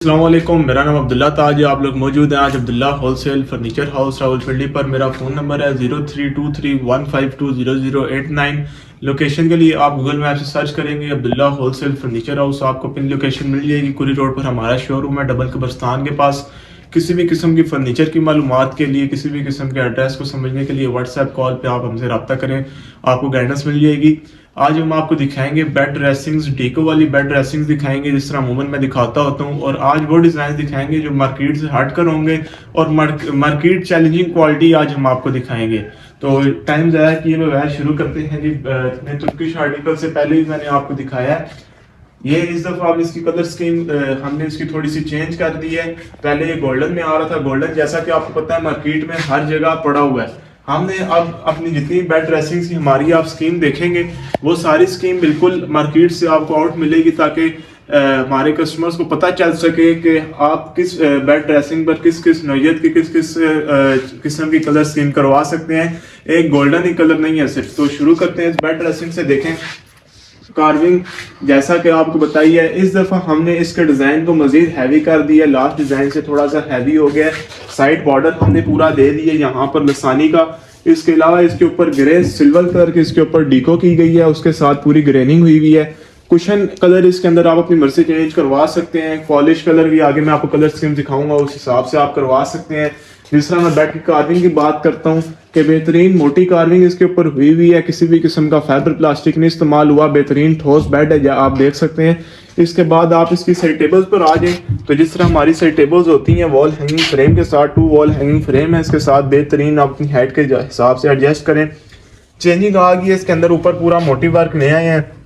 अस्सलाम वालेकुम, मेरा नाम अब्दुल्ला ताज है। आप लोग मौजूद हैं आज Abdullah wholesale furniture house Rawalpindi पर। मेरा फ़ोन नंबर है 0323152089। लोकेशन के लिए आप गूगल मैप से सर्च करेंगे अब्दुल्ला होलसेल फर्नीचर हाउस, आपको पिन लोकेशन मिल जाएगी। कुरी रोड पर हमारा शोरूम है, डबल कब्रस्तान के पास। किसी भी किस्म की फर्नीचर की मालूमात के लिए, किसी भी किस्म के एड्रेस को समझने के लिए व्हाट्सएप कॉल पे आप हमसे रब्ता करें, आपको गाइडेंस मिल जाएगी। आज हम आपको दिखाएंगे बेड ड्रेसिंग्स, डीको वाली बेड ड्रेसिंग्स दिखाएंगे जिस तरह अमूमन मैं दिखाता होता हूँ। और आज वो डिज़ाइन दिखाएंगे जो मार्केट से हट कर होंगे और मार्केट चैलेंजिंग क्वालिटी आज हम आपको दिखाएंगे। तो टाइम ज़्यादा किए बगैर शुरू करते हैं जी। तुर्किश आर्टिकल से पहले ही मैंने आपको दिखाया है। ये इस दफ़ा अब इसकी कलर स्कीम हमने इसकी थोड़ी सी चेंज कर दी है। पहले ये गोल्डन में आ रहा था। गोल्डन जैसा कि आपको पता है मार्केट में हर जगह पड़ा हुआ है। हमने अब अपनी जितनी बेड ड्रेसिंग्स की हमारी आप स्कीम देखेंगे वो सारी स्कीम बिल्कुल मार्केट से आपको आउट मिलेगी, ताकि हमारे कस्टमर्स को पता चल सके कि आप किस बेड ड्रेसिंग पर किस किस नौयत की किस किस किस्म की कलर स्कीम करवा सकते हैं। एक गोल्डन ही कलर नहीं है सिर्फ। तो शुरू करते हैं इस बेड ड्रेसिंग से। देखें कार्विंग जैसा कि आपको बताई है, इस दफ़ा हमने इसके डिज़ाइन को मज़ीद हैवी कर दिया। लास्ट डिज़ाइन से थोड़ा सा हैवी हो गया। साइड बॉर्डर हमने पूरा दे दिया यहाँ पर लसानी का। इसके अलावा इसके ऊपर ग्रे सिल्वर कलर के इसके ऊपर डीको की गई है, उसके साथ पूरी ग्रेनिंग हुई हुई है। कुशन कलर इसके अंदर आप अपनी मर्जी चेंज करवा सकते हैं। पॉलिश कलर भी आगे मैं आपको कलर स्कीम दिखाऊंगा, उस हिसाब से आप करवा सकते हैं। जिस तरह मैं बेड की कार्विंग की बात करता हूँ कि बेहतरीन मोटी कार्विंग इसके ऊपर हुई हुई है, किसी भी किस्म का फाइबर प्लास्टिक नहीं इस्तेमाल हुआ, बेहतरीन ठोस बेड है आप देख सकते हैं। इसके बाद आप इसकी साइड टेबल्स पर आ जाएं तो जिस तरह हमारी साइड टेबल्स होती हैं वॉल हैंगिंग फ्रेम के साथ, 2 वॉल हैंगिंग फ्रेम है इसके साथ। बेहतरीन आप अपनी हाइट के हिसाब से एडजस्ट करें। चेंजिंग आ गई है इसके अंदर, ऊपर पूरा मोटी वर्क नया है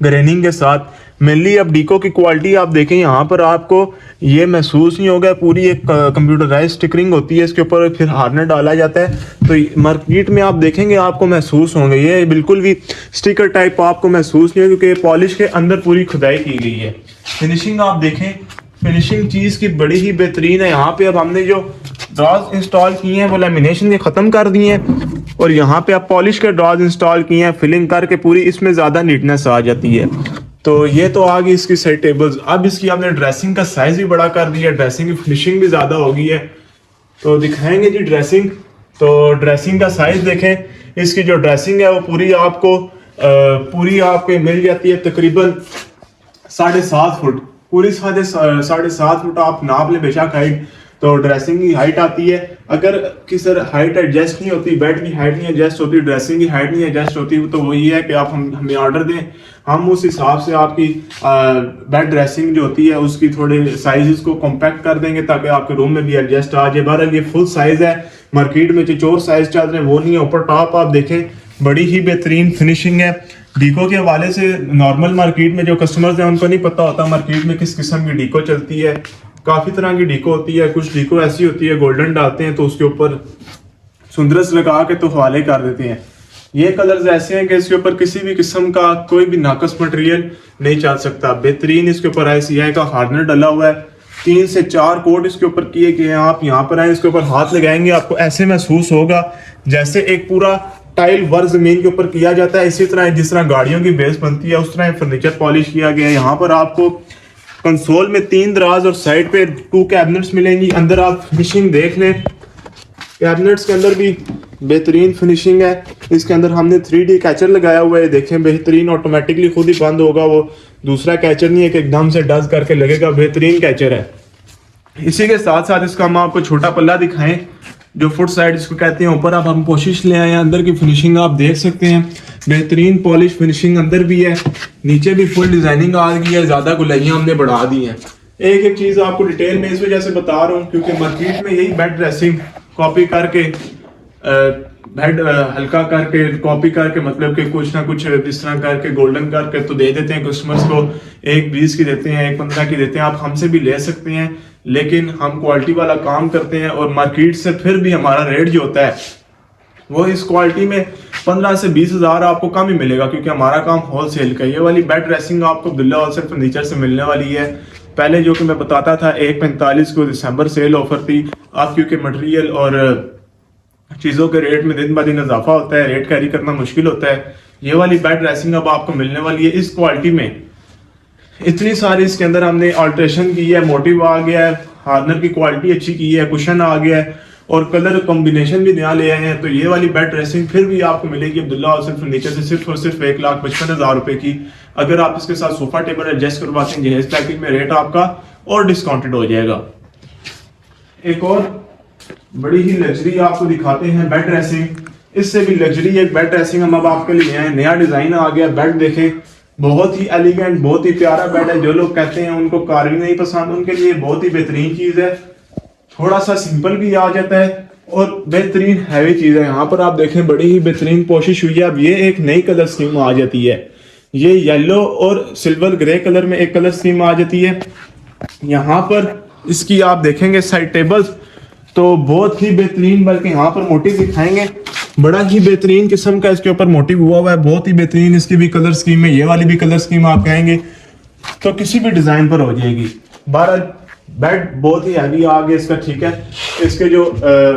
ग्रेनिंग के साथ। मेनली अब डीको की क्वालिटी आप देखें, यहाँ पर आपको ये महसूस नहीं होगा। पूरी एक कंप्यूटराइज स्टिकरिंग होती है इसके ऊपर, फिर हार्डनर डाला जाता है। तो मार्केट में आप देखेंगे आपको महसूस होंगे, ये बिल्कुल भी स्टिकर टाइप आपको महसूस नहीं होगा क्योंकि पॉलिश के अंदर पूरी खुदाई की गई है। फिनिशिंग आप देखें, फिनिशिंग चीज़ की बड़ी ही बेहतरीन है। यहाँ पे अब हमने जो ड्रॉज इंस्टॉल किए हैं वो लेमिनेशन के ख़त्म कर दिए हैं और यहाँ पे आप पॉलिश के ड्रॉज इंस्टॉल किए हैं, फिलिंग करके पूरी इसमें ज़्यादा नीटनेस आ जाती है। तो ये तो आ गई इसकी साइड टेबल्स। अब इसकी आपने ड्रेसिंग का साइज भी बड़ा कर दिया, ड्रेसिंग की फिनिशिंग भी ज़्यादा हो गई है। तो दिखाएंगे जी ड्रेसिंग। तो ड्रेसिंग का साइज देखें, इसकी जो ड्रेसिंग है वो पूरी आपको मिल जाती है तकरीबन 7.5 फुट। पूरी 7.5 फुट आप नाप लें बेशक हाइट। तो ड्रेसिंग की हाइट आती है। अगर किसी हाइट एडजस्ट नहीं होती, बेड की हाइट नहीं एडजस्ट होती, ड्रेसिंग की हाइट नहीं एडजस्ट होती, तो वो ये है कि आप हमें ऑर्डर दें, हम उस हिसाब से आपकी बेड ड्रेसिंग जो होती है उसकी थोड़े साइजेस को कॉम्पैक्ट कर देंगे ताकि आपके रूम में भी एडजस्ट आ जाए। बहरहाल ये फुल साइज है, मार्केट में जो चोर साइज चल रहे हैं वो नहीं है। ऊपर टॉप आप देखें बड़ी ही बेहतरीन फिनिशिंग है। डीको के हवाले से नॉर्मल मार्केट में जो कस्टमर्स हैं उनको नहीं पता होता मार्केट में किस किस्म की डीको चलती है। काफ़ी तरह की डीको होती है। कुछ डीको ऐसी होती है गोल्डन डालते हैं तो उसके ऊपर सुंदरस लगा के तो हवाले कर देते हैं। ये कलर्स ऐसे हैं कि इसके ऊपर किसी भी किस्म का कोई भी नाकस मटेरियल नहीं चल सकता। बेहतरीन इसके ऊपर ICI का हार्डनर डला हुआ है। 3 से 4 कोट इसके ऊपर किए गए हैं। आप यहाँ पर आए, इसके ऊपर हाथ लगाएंगे आपको ऐसे महसूस होगा जैसे एक पूरा टाइल वर्क जमीन के ऊपर किया जाता है। इसी तरह जिस तरह गाड़ियों की बेस बनती है उस तरह फर्नीचर पॉलिश किया गया है। यहाँ पर आपको कंसोल में 3 दराज और साइड पे 2 कैबिनेट्स मिलेंगी। अंदर आप फिनिशिंग देख लें, कैबिनेट्स के अंदर भी बेहतरीन फिनिशिंग है। इसके अंदर हमने 3D कैचर लगाया हुआ है, देखें बेहतरीन, ऑटोमेटिकली खुद ही बंद होगा। वो दूसरा कैचर नहीं है कि एकदम से डज करके लगेगा, बेहतरीन कैचर है। इसी के साथ साथ इसका हम आपको छोटा पल्ला दिखाएं जो फुट साइड इसको कहते हैं। ऊपर अब हम कोशिश ले आए हैं, अंदर की फिनिशिंग आप देख सकते हैं, बेहतरीन पॉलिश फिनिशिंग अंदर भी है, नीचे भी फुल डिजाइनिंग आ गई है, ज्यादा गुलाइयां हमने बढ़ा दी हैं। एक एक चीज आपको डिटेल में इस वजह से बता रहा हूँ क्योंकि मार्केट में यही बेड ड्रेसिंग कॉपी करके बेड हल्का करके कॉपी करके मतलब कि कुछ ना कुछ इस तरह करके गोल्डन करके तो दे देते हैं कस्टमर्स को। एक 20 की देते हैं, एक 15 की देते हैं। आप हमसे भी ले सकते हैं, लेकिन हम क्वालिटी वाला काम करते हैं और मार्केट से फिर भी हमारा रेट जो होता है वो इस क्वालिटी में 15 से 20 हज़ार आपको कम ही मिलेगा क्योंकि हमारा काम होलसेल का। ये वाली बेड ड्रेसिंग आपको अब्दुल्ला होलसेल फर्नीचर से मिलने वाली है। पहले जो कि मैं बताता था 1.45 को दिसंबर सेल ऑफर थी। अब क्योंकि मटेरियल और चीज़ों के रेट में दिन ब दिन इजाफा होता है, रेट कैरी करना मुश्किल होता है। ये वाली बेड ड्रेसिंग अब आपको मिलने वाली है इस क्वालिटी में इतनी सारी इसके अंदर हमने अल्ट्रेशन की है, मोटिव आ गया है, हार्नर की क्वालिटी अच्छी की है, कुशन आ गया है और कलर कॉम्बिनेशन भी नया ले आए हैं। तो ये वाली बेड ड्रेसिंग फिर भी आपको मिलेगी अब्दुल्ला होलसेल फर्नीचर से सिर्फ और सिर्फ 1,55,000 रुपए की। अगर आप इसके साथ सोफा टेबल एडजस्ट करवाते हैं जहेज पैकेज में, रेट आपका और डिस्काउंटेड हो जाएगा। एक और बड़ी ही लग्जरी आपको दिखाते हैं बेड ड्रेसिंग। इससे भी लग्जरी एक बेड ड्रेसिंग हम अब आपके लिए आए, नया डिजाइन आ गया। बेड देखें, बहुत ही एलिगेंट, बहुत ही प्यारा बेड है। जो लोग कहते हैं उनको कार्विंग नहीं पसंद, उनके लिए बहुत ही बेहतरीन चीज है। थोड़ा सा सिंपल भी आ जाता है और बेहतरीन हैवी चीज है। यहाँ पर आप देखें बड़ी ही बेहतरीन कोशिश हुई है। अब ये एक नई कलर स्कीम आ जाती है, ये येलो और सिल्वर ग्रे कलर में एक कलर स्कीम आ जाती है। यहाँ पर इसकी आप देखेंगे साइड टेबल्स तो बहुत ही बेहतरीन, बल्कि यहाँ पर मोटिव दिखाएंगे, बड़ा ही बेहतरीन किस्म का इसके ऊपर मोटिव हुआ है। बहुत ही बेहतरीन इसकी भी कलर स्कीम है, ये वाली भी कलर स्कीम आप कहेंगे तो किसी भी डिजाइन पर हो जाएगी। 12 बेड बहुत ही हैवी आ गया इसका, ठीक है। इसके जो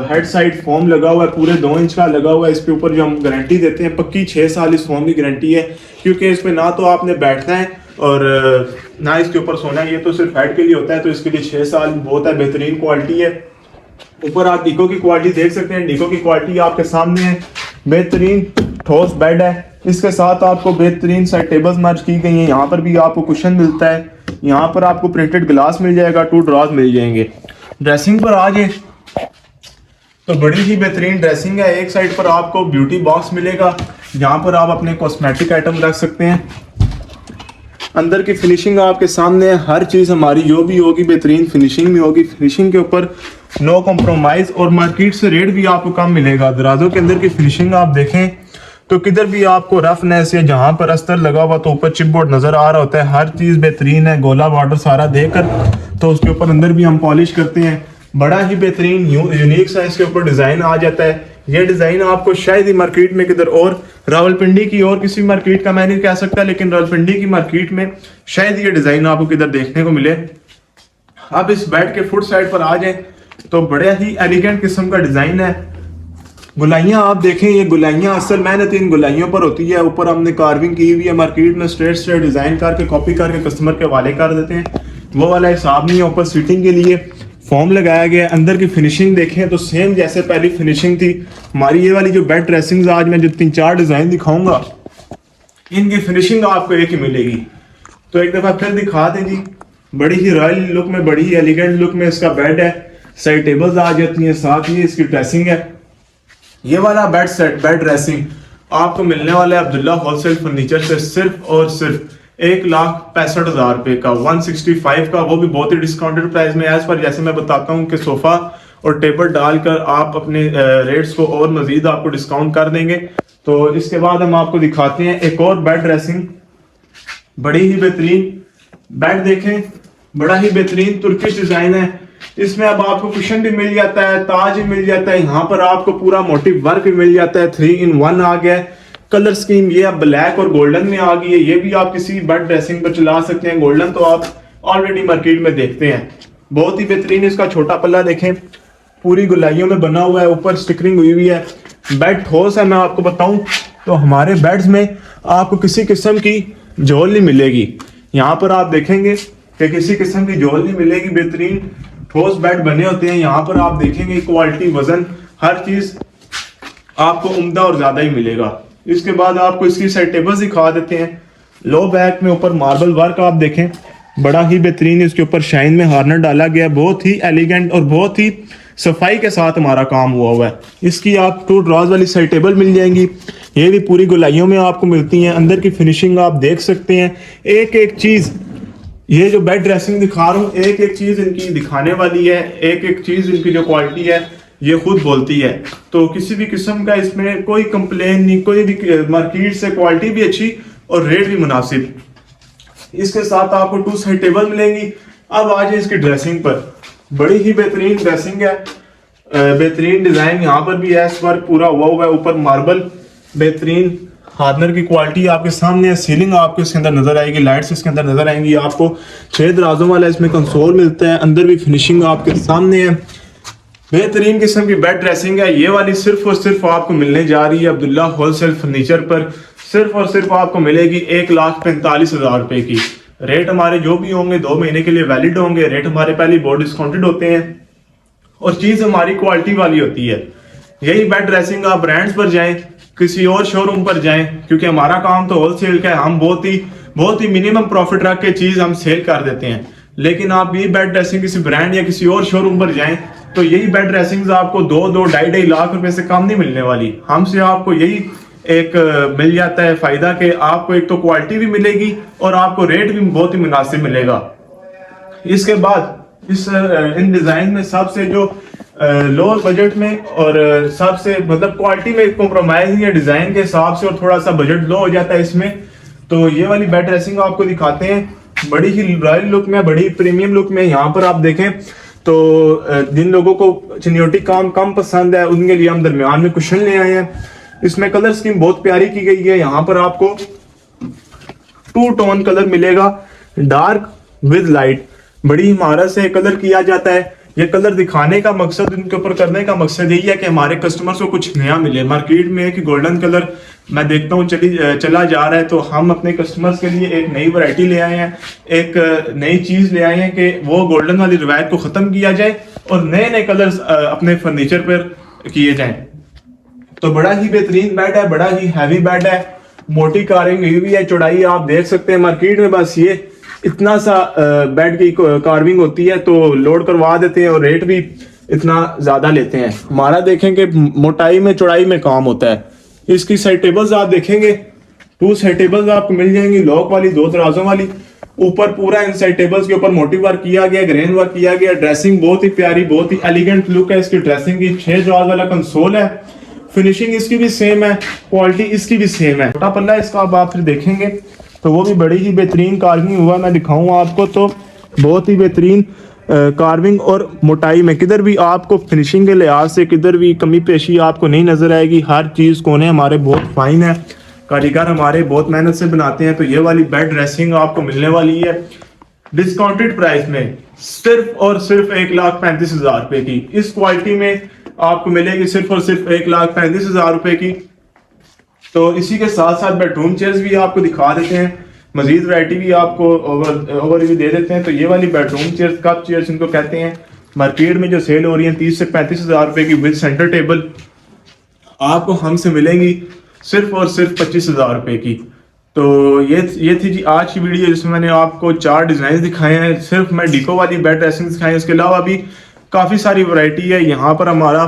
हेड साइड फोम लगा हुआ है पूरे 2 इंच का लगा हुआ है। इसके ऊपर जो हम गारंटी देते हैं पक्की 6 साल इस फोम की गारंटी है, क्योंकि इसमें ना तो आपने बैठना है और ना इसके ऊपर सोना है। ये तो सिर्फ हेड के लिए होता है, तो इसके लिए 6 साल बहुत है, बेहतरीन क्वालिटी है। ऊपर आप डीको की क्वालिटी देख सकते हैं, डीको की क्वालिटी आपके सामने है। बेहतरीन ठोस बेड है, इसके साथ आपको बेहतरीन साइड टेबल्स मर्ज की गई हैं। यहाँ पर भी आपको कुशन मिलता है, यहाँ पर आपको प्रिंटेड ग्लास मिल जाएगा, 2 ड्रॉज मिल जाएंगे। ड्रेसिंग पर आ जाए तो बड़ी ही बेहतरीन ड्रेसिंग है। एक साइड पर आपको ब्यूटी बॉक्स मिलेगा, यहाँ पर आप अपने कॉस्मेटिक आइटम रख सकते हैं। अंदर की फिनिशिंग आपके सामने है, हर चीज़ हमारी जो भी होगी बेहतरीन फिनिशिंग में होगी। फिनिशिंग के ऊपर नो कॉम्प्रोमाइज़ और मार्केट से रेट भी आपको कम मिलेगा। दराजों के अंदर की फिनिशिंग आप देखें तो किधर भी आपको रफनेस या जहाँ पर अस्तर लगा हुआ तो ऊपर चिपबोर्ड नज़र आ रहा होता है। हर चीज़ बेहतरीन है, गोला बॉर्डर सारा देकर तो उसके ऊपर अंदर भी हम पॉलिश करते हैं। बड़ा ही बेहतरीन यूनिक सा इसके ऊपर डिज़ाइन आ जाता है। ये डिज़ाइन आपको शायद ही मार्केट में किधर और रावलपिंडी की और किसी मार्केट का मैं नहीं कह सकता, लेकिन रावलपिंडी की मार्केट में शायद ये डिज़ाइन आपको किधर देखने को मिले। अब इस बेड के फुट साइड पर आ जाए तो बड़ा ही एलिगेंट किस्म का डिज़ाइन है। गुलाइयाँ आप देखें, ये गुलाइयाँ असल मेहनत इन गुलाइयों पर होती है। ऊपर हमने कार्विंग की हुई है, मार्केट में स्ट्रेट डिज़ाइन करके कॉपी करके कस्टमर के हवाले कर देते हैं, वो वाला हिसाब नहीं है। ऊपर सीटिंग के लिए फॉर्म लगाया गया है। अंदर की फिनिशिंग देखें तो सेम जैसे पहली फिनिशिंग थी हमारी। ये वाली जो बेड ड्रेसिंग्स आज मैं जो 3-4 डिज़ाइन दिखाऊंगा इनकी फिनिशिंग आपको एक ही मिलेगी। तो एक दफ़ा फिर दिखा दें जी, बड़ी ही रॉयल लुक में, बड़ी ही एलिगेंट लुक में इसका बेड है। साइड टेबल्स आ जाती हैं, साथ ही इसकी ड्रेसिंग है। ये वाला बेड सेट बेड ड्रेसिंग आपको मिलने वाला है अब्दुल्ला होलसेल फर्नीचर से सिर्फ और सिर्फ 1,65,000 रुपए का, 165 का, वो भी बहुत ही डिस्काउंटेड प्राइस में। एज पर जैसे मैं बताता हूँ कि सोफा और टेबल डालकर आप अपने रेट्स को और मजीद आपको डिस्काउंट कर देंगे। तो इसके बाद हम आपको दिखाते हैं एक और बेड ड्रेसिंग, बड़ी ही बेहतरीन बेड देखें, बड़ा ही बेहतरीन तुर्किश डिजाइन है। इसमें अब आपको कुशन भी मिल जाता है, ताज भी मिल जाता है, यहाँ पर आपको पूरा मोटिव वर्क भी मिल जाता है। 3 in 1 आ गया है। कलर स्कीम ये अब ब्लैक और गोल्डन में आ गई है। ये भी आप किसी बेड ड्रेसिंग पर चला सकते हैं। गोल्डन तो आप ऑलरेडी मार्केट में देखते हैं। बहुत ही बेहतरीन इसका छोटा पल्ला देखें, पूरी गुलाइयों में बना हुआ है, ऊपर स्टिकरिंग हुई हुई है। बेड ठोस है, मैं आपको बताऊं तो हमारे बेड्स में आपको किसी किस्म की झोल नहीं मिलेगी। यहाँ पर आप देखेंगे कि किसी किस्म की झोल नहीं मिलेगी, बेहतरीन ठोस बेड बने होते हैं। यहाँ पर आप देखेंगे क्वालिटी, वजन, हर चीज आपको उम्दा और ज्यादा ही मिलेगा। इसके बाद आपको इसकी साइड टेबल्स दिखा देते हैं। लो बैक में ऊपर मार्बल वर्क आप देखें, बड़ा ही बेहतरीन इसके ऊपर शाइन में हार्नर डाला गया, बहुत ही एलिगेंट और बहुत ही सफाई के साथ हमारा काम हुआ है। इसकी आप 2 ड्रॉज वाली साइड टेबल मिल जाएंगी, ये भी पूरी गुलाइयों में आपको मिलती हैं। अंदर की फिनिशिंग आप देख सकते हैं, एक एक चीज, ये जो बेड ड्रेसिंग दिखा रहा हूँ एक एक चीज इनकी दिखाने वाली है, एक एक चीज इनकी जो क्वालिटी है ये खुद बोलती है। तो किसी भी किस्म का इसमें कोई कंप्लेन नहीं, कोई भी मार्केट से क्वालिटी भी अच्छी और रेट भी मुनासिब। इसके साथ आपको 2 साइड टेबल मिलेंगी। अब आ जाए इसकी ड्रेसिंग पर, बड़ी ही बेहतरीन ड्रेसिंग है, बेहतरीन डिजाइन यहाँ पर भी है, वर्क पूरा हुआ है, ऊपर मार्बल, बेहतरीन हार्डनर की क्वालिटी आपके सामने है। सीलिंग आपको इसके अंदर नजर आएगी, लाइट्स इसके अंदर नजर आएंगी। आपको 6 दराजों वाला इसमें कंसोल मिलता है, अंदर भी फिनिशिंग आपके सामने है। बेहतरीन किस्म की बेड ड्रेसिंग है। ये वाली सिर्फ और सिर्फ आपको मिलने जा रही है अब्दुल्ला होलसेल फर्नीचर पर, सिर्फ और सिर्फ आपको मिलेगी 1,45,000 रुपए की। रेट हमारे जो भी होंगे 2 महीने के लिए वैलिड होंगे, रेट हमारे पहले बहुत डिस्काउंटेड होते हैं और चीज हमारी क्वालिटी वाली होती है। यही बेड ड्रेसिंग आप ब्रांड्स पर जाएं, किसी और शोरूम पर जाएं, क्योंकि हमारा काम तो होलसेल का है, हम बहुत ही मिनिमम प्रॉफिट रख के चीज हम सेल कर देते हैं। लेकिन आप ये बेड ड्रेसिंग किसी ब्रांड या किसी और शोरूम पर जाएं तो यही बेड ड्रेसिंग आपको 2-2, 2.5 लाख रुपए से कम नहीं मिलने वाली। हमसे आपको यही एक मिल जाता है फायदा कि आपको एक तो क्वालिटी भी मिलेगी और आपको रेट भी बहुत ही मुनासिब मिलेगा। इसके बाद इन डिजाइन में सबसे जो लोअर बजट में और सबसे मतलब क्वालिटी में कॉम्प्रोमाइज नहीं है डिजाइन के हिसाब से और थोड़ा सा बजट लो हो जाता है इसमें, तो ये वाली बेड ड्रेसिंग आपको दिखाते हैं। बड़ी ही रॉयल लुक में, बड़ी प्रीमियम लुक में। यहाँ पर आप देखें तो जिन लोगों को चिनियोटी काम कम पसंद है उनके लिए हम दरमियान में कुशन ले आए हैं। इसमें कलर स्कीम बहुत प्यारी की गई है। यहाँ पर आपको 2 टोन कलर मिलेगा, डार्क विद लाइट। बड़ी महारत से कलर किया जाता है। ये कलर दिखाने का मकसद, इनके ऊपर करने का मकसद यही है कि हमारे कस्टमर्स को कुछ नया मिले। मार्केट में कि गोल्डन कलर मैं देखता हूँ चला जा रहा है, तो हम अपने कस्टमर्स के लिए एक नई वैरायटी ले आए हैं, एक नई चीज ले आए हैं कि वो गोल्डन वाली रिवायत को खत्म किया जाए और नए नए कलर्स अपने फर्नीचर पर किए जाएं। तो बड़ा ही बेहतरीन बेड है, बड़ा ही हैवी बेड है, मोटी कार्विंग हुई है। चौड़ाई आप देख सकते हैं, मार्केट में बस ये इतना सा बेड की कार्विंग होती है तो लोड करवा देते हैं और रेट भी इतना ज्यादा लेते हैं। हमारा देखें कि मोटाई में चौड़ाई में काम होता है। इसकी साइड टेबल्स आप देखेंगे, 2 साइड टेबल्स आपको मिल जाएंगी, लॉक वाली, 2 तराजों वाली। ऊपर पूरा इन साइड टेबल्स के ऊपर मोटिव वर्क किया गया, ग्रेन वर्क किया गया। ड्रेसिंग बहुत ही प्यारी, बहुत ही एलिगेंट लुक है इसकी ड्रेसिंग की। 6 ड्रॉज वाला कंसोल है, फिनिशिंग इसकी भी सेम है, क्वालिटी इसकी भी सेम है। छोटा पल्ला इसका अब आप फिर देखेंगे तो वो भी बड़ी ही बेहतरीन कार्विंग हुआ। मैं दिखाऊं आपको तो बहुत ही बेहतरीन कार्विंग और मोटाई में किधर भी आपको फिनिशिंग के लिहाज से किधर भी कमी पेशी आपको नहीं नजर आएगी। हर चीज कोने हमारे बहुत फाइन है, कारीगर हमारे बहुत मेहनत से बनाते हैं। तो ये वाली बेड ड्रेसिंग आपको मिलने वाली है डिस्काउंटेड प्राइस में, सिर्फ और सिर्फ 1,35,000 रुपए की। इस क्वालिटी में आपको मिलेगी सिर्फ और सिर्फ 1,35,000 रुपए की। तो इसी के साथ साथ बेडरूम चेयर्स भी आपको दिखा देते हैं, मजीद वैरायटी भी आपको ओवरव्यू दे देते हैं। तो ये वाली बेडरूम चेयर्स, कप चेयर्स इनको कहते हैं, मार्केट में जो सेल हो रही है 30 से 35,000 रुपए की विद सेंटर टेबल, आपको हमसे मिलेंगी सिर्फ और सिर्फ 25,000 रुपए की। तो ये थी जी आज की वीडियो, जिसमें मैंने आपको 4 डिजाइन दिखाए हैं। सिर्फ मैं डीको वाली बेड ड्रेसिंग दिखाई, इसके अलावा भी काफ़ी सारी वैरायटी है। यहाँ पर हमारा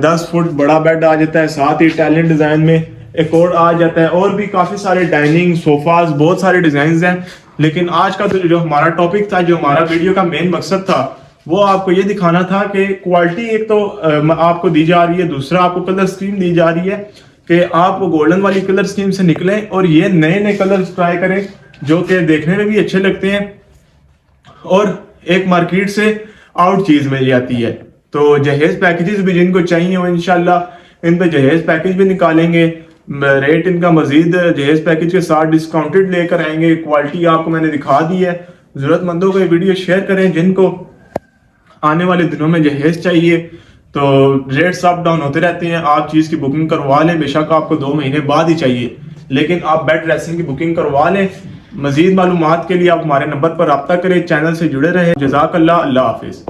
10 फुट बड़ा बेड आ जाता है, साथ ही इटालियन डिज़ाइन में एक और आ जाता है, और भी काफ़ी सारे डाइनिंग सोफाज, बहुत सारे डिज़ाइन हैं। लेकिन आज का जो हमारा टॉपिक था, जो हमारा वीडियो का मेन मकसद था, वो आपको ये दिखाना था कि क्वालिटी एक तो आपको दी जा रही है, दूसरा आपको कलर स्कीम दी जा रही है कि आप वो गोल्डन वाली कलर स्कीम से निकलें और ये नए नए कलर्स ट्राई करें जो कि देखने में भी अच्छे लगते हैं और एक मार्केट से आउट चीज मिल जाती है। तो जहेज पैकेजेस भी जिनको चाहिए वो इंशाल्लाह इन पे जहेज पैकेज भी निकालेंगे। रेट इनका मजीद जहेज पैकेज के साथ डिस्काउंटेड लेकर आएंगे। क्वालिटी आपको मैंने दिखा दी है। जरूरतमंदों को ये वीडियो शेयर करें जिनको आने वाले दिनों में जहेज चाहिए। तो रेट्स अप डाउन होते रहते हैं, आप चीज़ की बुकिंग करवा लें, बेशक आपको 2 महीने बाद ही चाहिए, लेकिन आप बेड ड्रेसिंग की बुकिंग करवा लें। मजीद मालूमात के लिए आप हमारे नंबर पर रब्ता करें, चैनल से जुड़े रहें। जज़ाकल्लाह, अल्लाह हाफिज़।